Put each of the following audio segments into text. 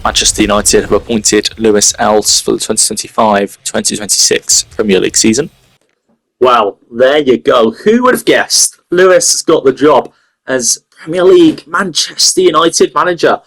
Manchester United have appointed Lewis Els for the 2025-2026 Premier League season. Well, there you go. Who would have guessed? Lewis has got the job as Premier League Manchester United manager.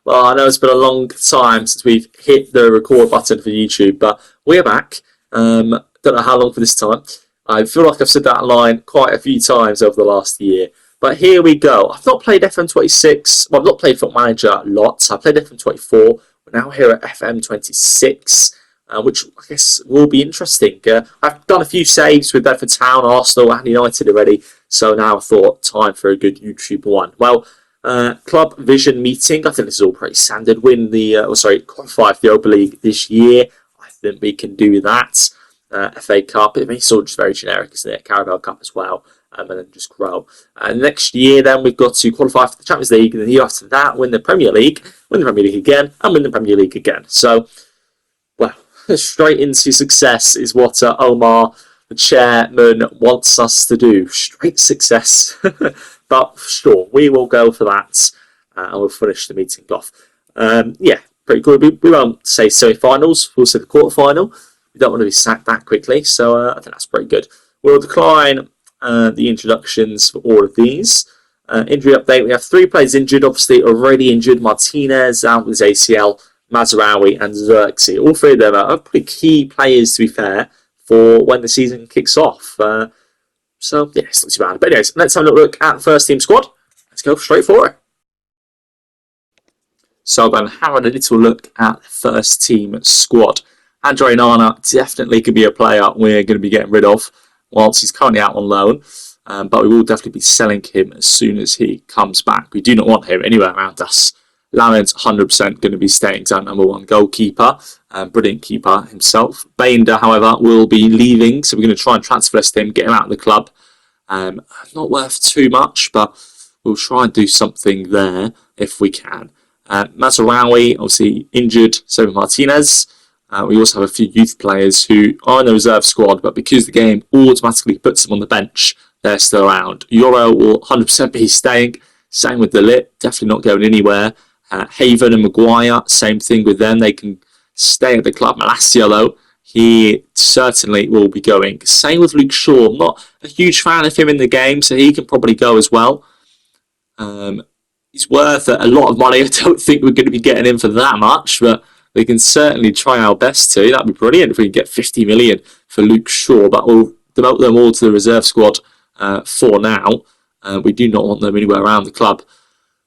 Well, I know it's been a long time since we've hit the record button for YouTube, but we're back. Don't know how long for this time. I feel like I've said that line quite a few times over the last year. But here we go. I've not played FM26. Well, I've not played Football Manager lots. I played FM24. We're now here at FM26, which I guess will be interesting. I've done a few saves with Bedford Town, Arsenal and United already. So now I thought, time for a good YouTube one. Well, Club Vision meeting. I think this is all pretty standard. Qualify for the Europa League this year. I think we can do that. FA Cup. I mean, it's all just very generic, isn't it? Carabao Cup as well. And then just grow. Next year, then we've got to qualify for the Champions League, and the year after that, win the Premier League again, and win the Premier League again. So, well, straight into success is what Omar, the chairman, wants us to do. Straight success. But sure, we will go for that, and we'll finish the meeting off. Pretty good. We won't say semi-finals. We'll say the quarter-final. We don't want to be sacked that quickly, so I think that's pretty good. We'll decline the introductions for all of these. Injury update, we have 3 players injured, obviously already injured. Martinez out with his ACL, Mazraoui and Xerxes. All 3 of them are pretty key players, to be fair, for when the season kicks off. It's not too bad. But anyways, let's have a look at the first team squad. Let's go straight for it. So then, having a little look at the first team squad. Andre Nana definitely could be a player we're going to be getting rid of whilst he's currently out on loan. But we will definitely be selling him as soon as he comes back. We do not want him anywhere around us. Lammens 100% going to be staying as our number 1 goalkeeper. Brilliant keeper himself. Bainder, however, will be leaving. So we're going to try and transfer list him, get him out of the club. Not worth too much, but we'll try and do something there if we can. Mazraoui, obviously injured. So Martinez. We also have a few youth players who are in the reserve squad, but because the game automatically puts them on the bench, they're still around. Euro will 100% be staying. Same with De Ligt, definitely not going anywhere. Haven and Maguire, same thing with them. They can stay at the club. Malacia, though, he certainly will be going. Same with Luke Shaw. I'm not a huge fan of him in the game, so he can probably go as well. He's worth a lot of money. I don't think we're going to be getting him for that much, but we can certainly try our best to. That'd be brilliant if we can get 50 million for Luke Shaw, but we'll devote them all to the reserve squad for now. We do not want them anywhere around the club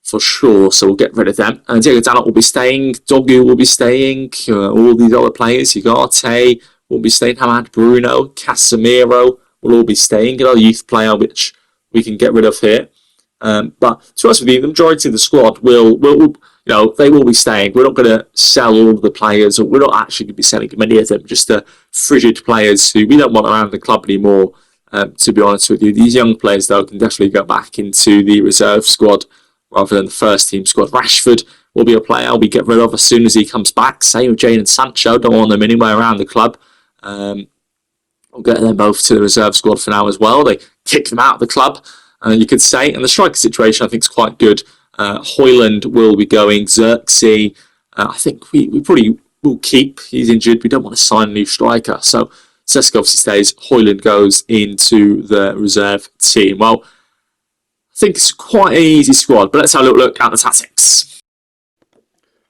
for sure, so we'll get rid of them. And Diego Dalot will be staying, Dogu will be staying, all these other players, Ugarte will be staying, Hamad Bruno, Casemiro will all be staying, another youth player which we can get rid of here. But to be honest with you, the majority of the squad will they will be staying. We're not going to sell all of the players, or we're not actually going to be selling many of them, just the frigid players who we don't want around the club anymore, to be honest with you. These young players, though, can definitely go back into the reserve squad rather than the first team squad. Rashford will be a player we get rid of as soon as he comes back. Same with Jadon Sancho. Don't want them anywhere around the club. We'll get them both to the reserve squad for now as well. They kick them out of the club, you could say. And the striker situation, I think, is quite good. Højlund will be going. Xerxes, I think we probably will keep. He's injured. We don't want to sign a new striker. So Sesko obviously stays. Højlund goes into the reserve team. Well, I think it's quite an easy squad, but let's have a little look at the tactics.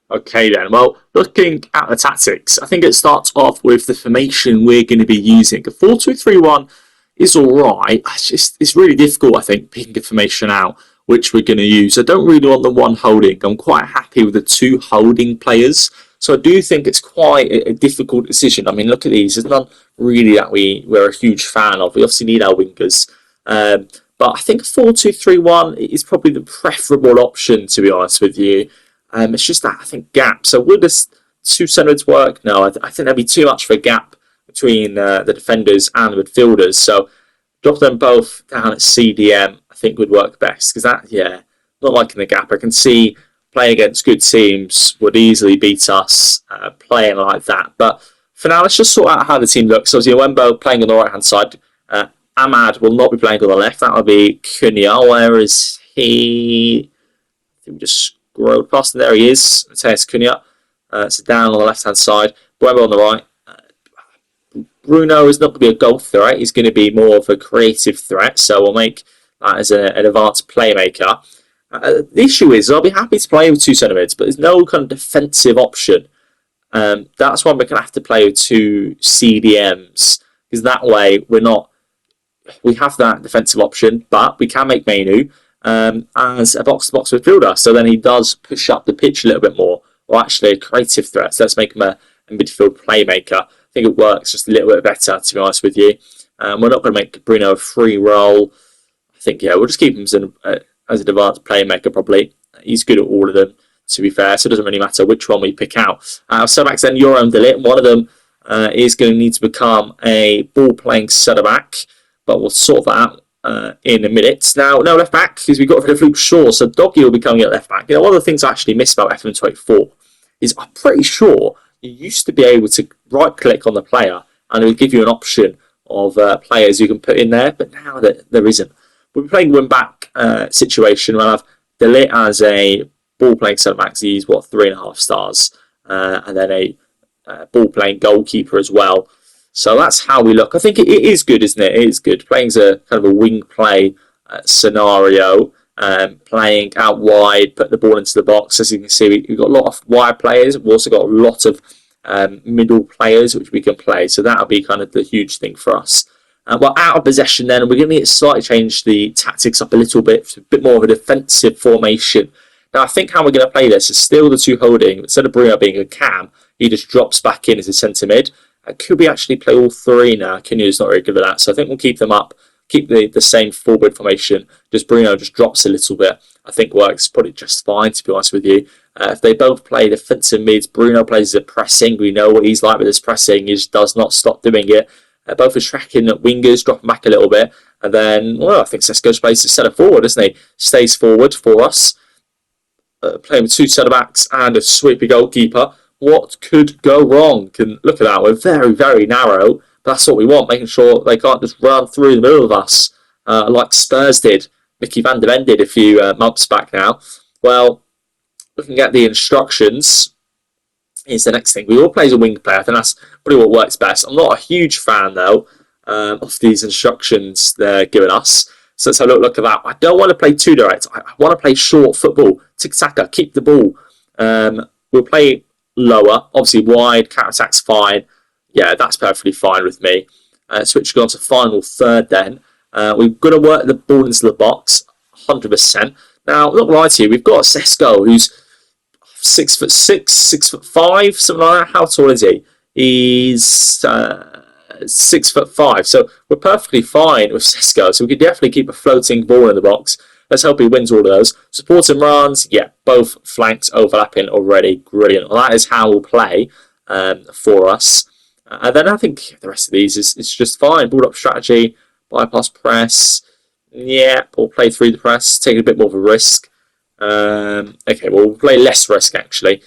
Okay then, well, looking at the tactics, I think it starts off with the formation we're going to be using. A 4-2-3-1 is alright. It's really difficult, I think, picking a formation out which we're going to use. I don't really want the one holding. I'm quite happy with the 2 holding players. So I do think it's quite a difficult decision. I mean, look at these. There's none really that we're a huge fan of. We obviously need our wingers. But I think 4-2-3-1 is probably the preferable option, to be honest with you. It's just that, I think, gap. So would this 2 centres work? No, I think there'd be too much of a gap between the defenders and the midfielders. So drop them both down at CDM, I think would work best. Because not liking the gap. I can see playing against good teams would easily beat us playing like that. But for now, let's just sort out how the team looks. So Wembo playing on the right-hand side. Ahmad will not be playing on the left. That will be Cunha. Where is he? I think we just scrolled past him. There he is. Matheus Cunha. So down on the left-hand side, Buemo on the right. Bruno is not going to be a goal threat. He's going to be more of a creative threat. So we'll make that as an advanced playmaker. The issue is I'll be happy to play with two centre mids, but there's no kind of defensive option. That's why we're going to have to play with two CDMs, because that way we have that defensive option, but we can make Mainu as a box-to-box midfielder. So then he does push up the pitch a little bit more, or actually a creative threat. So let's make him a midfield playmaker. I think it works just a little bit better, to be honest with you. We're not going to make Bruno a free roll. I think, we'll just keep him as an advanced playmaker, probably. He's good at all of them, to be fair, so it doesn't really matter which one we pick out. Centre-backs then, Euro and Delit. One of them is going to need to become a ball-playing centre-back, but we'll sort that out in a minute. Now, no left-back, because we got rid of Luke Shaw, so Doggy will be coming at left-back. One of the things I actually miss about FM24 is I'm pretty sure you used to be able to right-click on the player, and it would give you an option of players you can put in there, but now there isn't. We're playing win-back situation. We'll have Delit as a ball-playing centre-back. He's, 3.5 stars. And then a ball-playing goalkeeper as well. So that's how we look. I think it is good, isn't it? It is good. Playing as a kind of a wing play scenario. Playing out wide, put the ball into the box. As you can see, we've got a lot of wide players. We've also got a lot of middle players which we can play. So that'll be kind of the huge thing for us. Well, out of possession then, we're going to need to slightly change the tactics up a little bit, a bit more of a defensive formation. Now, I think how we're going to play this is still the two holding. Instead of Bruno being a cam, he just drops back in as a centre mid. Could we actually play all three now? Kenya's not very good at that, so I think we'll keep them up, keep the same forward formation. Just Bruno just drops a little bit. I think works probably just fine, to be honest with you. If they both play defensive mids, Bruno plays as a pressing. We know what he's like with his pressing. He just does not stop doing it. Both are tracking at wingers, dropping back a little bit. And then, I think Sesko's plays as centre forward, doesn't he? Stays forward for us. Playing with two centre-backs and a sweepy goalkeeper. What could go wrong? Look at that. We're very, very narrow. But that's what we want, making sure they can't just run through the middle of us like Spurs did. Mickey van der Ven did a few months back now. Well, looking at the instructions, is the next thing. We all play as a wing player. I think that's probably what works best. I'm not a huge fan, though, of these instructions they're giving us. So let's have a look at that. I don't want to play too direct. I want to play short football. Tiki-taka, keep the ball. We'll play lower. Obviously, wide, counter-attack's fine. Yeah, that's perfectly fine with me. Switching on to final third then. We're going to work the ball into the box, 100%. Now, I'm not going to lie to you. We've got Sesko, who's 6'6", 6'5", something like that. How tall is he? He's 6'5". So we're perfectly fine with Sesko. So we could definitely keep a floating ball in the box. Let's hope he wins all of those. Support and runs, yeah, both flanks overlapping already. Brilliant. Well, that is how we'll play for us. And then I think the rest of these is just fine. Build up strategy, bypass press. Yeah, we'll play through the press, taking a bit more of a risk. Okay, well, we'll play less risk, actually.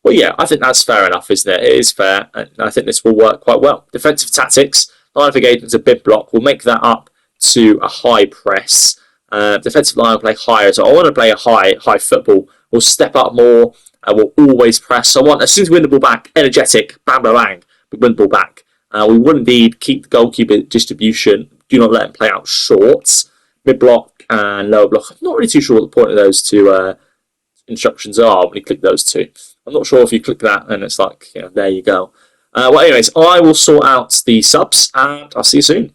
Well, yeah, I think that's fair enough, isn't it? It is fair, and I think this will work quite well. Defensive tactics, line of engagement, a big block. We'll make that up to a high press. Defensive line will play higher, so I want to play a high football. We'll step up more, and we'll always press. So I want, as soon as we win the ball back, energetic, bang, bang, bang, we win the ball back. We would indeed keep the goalkeeper distribution. Do not let him play out short. Mid block and lower block. I'm not really too sure what the point of those two instructions are when you click those two. I'm not sure if you click that and it's like, there you go. Well, anyways, I will sort out the subs and I'll see you soon.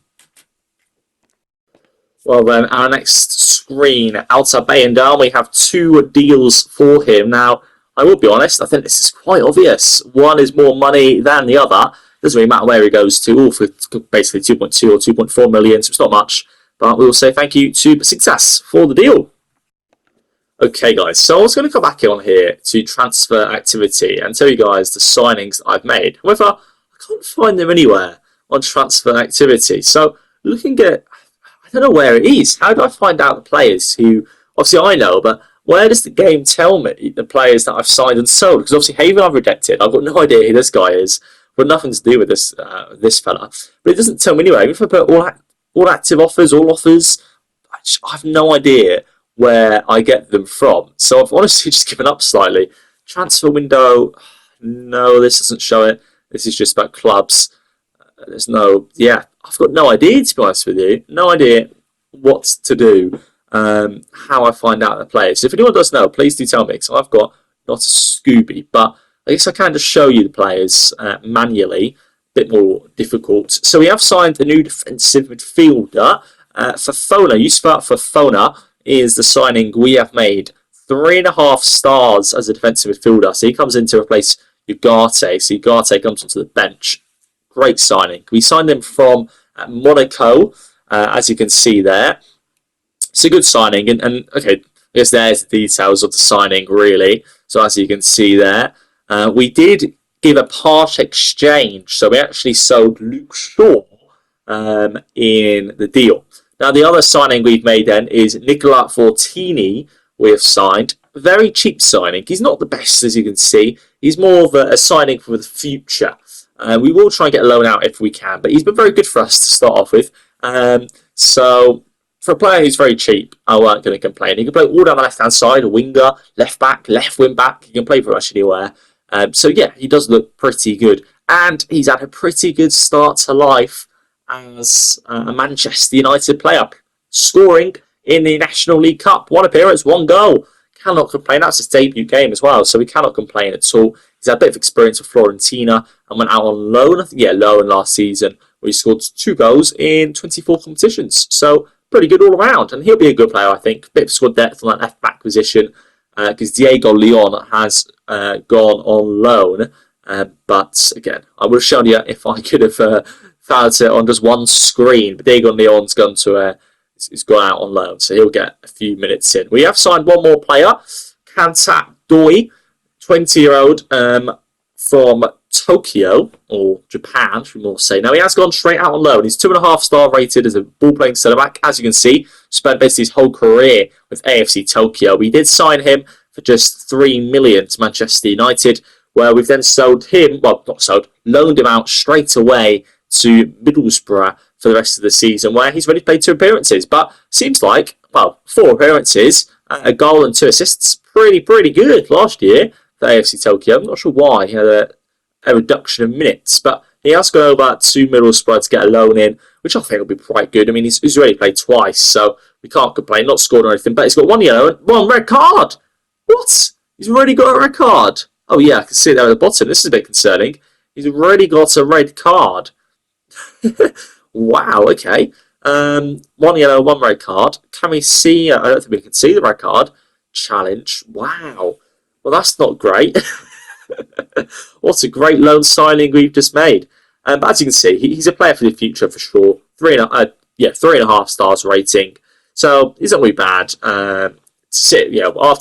Well then, our next screen, Alta Bayendal, we have two deals for him. Now, I will be honest, I think this is quite obvious. One is more money than the other. Doesn't really matter where he goes to, all for basically 2.2 or 2.4 million, so it's not much. But we will say thank you to Success for the deal. Okay, guys, so I was going to come back on here to transfer activity and tell you guys the signings that I've made. However, I can't find them anywhere on transfer activity. So looking at, I don't know where it is. How do I find out the players who, obviously I know, but where does the game tell me the players that I've signed and sold? Because obviously Haven I've rejected. I've got no idea who this guy is. Got nothing to do with this this fella. But it doesn't tell me anyway. If I put all active offers, all offers, I have no idea where I get them from. So I've honestly just given up slightly. Transfer window, No, this doesn't show it. This is just about clubs. There's no, yeah, I've got no idea, to be honest with you. No idea what to do, how I find out the players. If anyone does know, please do tell me, because I've got not a Scooby, but I guess I can just show you the players manually. A bit more difficult. So we have signed a new defensive midfielder. Fofana, Yusuf Fofana is the signing we have made. 3.5 stars as a defensive midfielder. So he comes in to replace Ugarte. So Ugarte comes onto the bench. Great signing. We signed him from Monaco, as you can see there. It's a good signing. And okay, I guess there's the details of the signing, really. So as you can see there, we did give a part exchange. So we actually sold Luke Shaw in the deal. Now, the other signing we've made then is Nicola Fortini. We have signed. Very cheap signing. He's not the best, as you can see. He's more of a signing for the future. We will try and get a loan out if we can, but he's been very good for us to start off with. So, for a player who's very cheap, I weren't going to complain. He can play all down the left-hand side, a winger, left back, left wing back. He can play pretty much anywhere. So, yeah, he does look pretty good. And he's had a pretty good start to life as a Manchester United player, scoring in the National League Cup. 1 appearance, 1 goal. Cannot complain. That's his debut game as well, so we cannot complain at all. He's had a bit of experience with Fiorentina and went out on loan. I think, yeah, loan last season, where he scored 2 goals in 24 competitions. So pretty good all around, and he'll be a good player, I think. Bit of squad depth on that left back position because Diego Leon has gone on loan. But again, I would have shown you if I could have found it on just one screen. But Diego Leon's gone to he's gone out on loan, so he'll get a few minutes in. We have signed one more player, Kanta Doi, 20-year-old from Tokyo, or Japan, should we more say. Now, he has gone straight out on loan. He's 2.5 star rated as a ball-playing centre-back. As you can see, spent basically his whole career with AFC Tokyo. We did sign him for just 3 million to Manchester United, where we've then sold him, well, not sold, loaned him out straight away to Middlesbrough for the rest of the season, where he's already played 2 appearances. But seems like, well, 4 appearances, a goal and 2 assists, pretty good last year for AFC Tokyo. I'm not sure why he had a reduction of minutes, but he has gone over to Middlesbrough to get a loan in, which I think will be quite good. I mean, he's already played twice, so we can't complain. Not scored or anything, but he's got 1 yellow and 1 red card. What? He's already got a red card? Oh yeah, I can see it there at the bottom. This is a bit concerning. He's already got a red card. Wow, okay. 1 yellow, 1 red card. Can we see? I don't think we can see the red card. Challenge. Wow. Well, that's not great. What a great loan signing we've just made. But as you can see, he's a player for the future for sure. 3.5 stars rating. So he's not really bad. After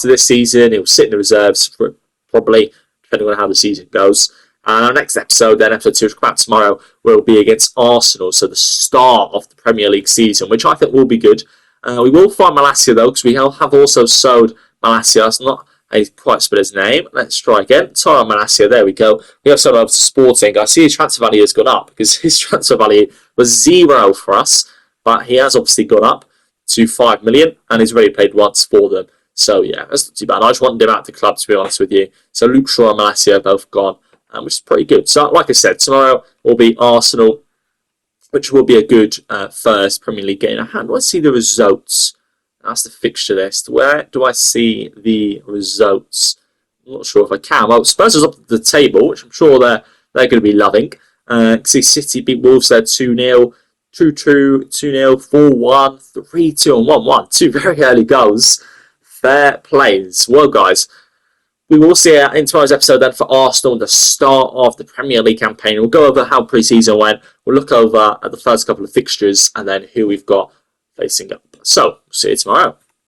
this season, he'll sit in the reserves for probably, depending on how the season goes. And our next episode, then episode 2, which will come out tomorrow, will be against Arsenal. So the start of the Premier League season, which I think will be good. We will find Malacia though, because we have also sold Malacia. It's not quite spell his name. Let's try again. Tyron Malacia, there we go. We have sold over to Sporting. I see his transfer value has gone up, because his transfer value was 0 for us. But he has obviously gone up to 5 million, and he's already played once for them. So yeah, that's not too bad. I just wanted him out of the club, to be honest with you. So Luke Shaw and Malacia both gone, which is pretty good. So like I said, tomorrow will be Arsenal, which will be a good first Premier League game. Now, how do I see the results? That's the fixture list. Where do I see the results? I'm not sure if I can. Well, Spurs is up at the table, which I'm sure they're going to be loving. See City beat Wolves there 2-0, 2-2, 2-0, 4-1, 3-2 and 1-1. 2 very early goals. Fair plays. Well, guys, we will see in tomorrow's episode then for Arsenal, the start of the Premier League campaign. We'll go over how pre-season went. We'll look over at the first couple of fixtures and then who we've got facing up. So, see you tomorrow.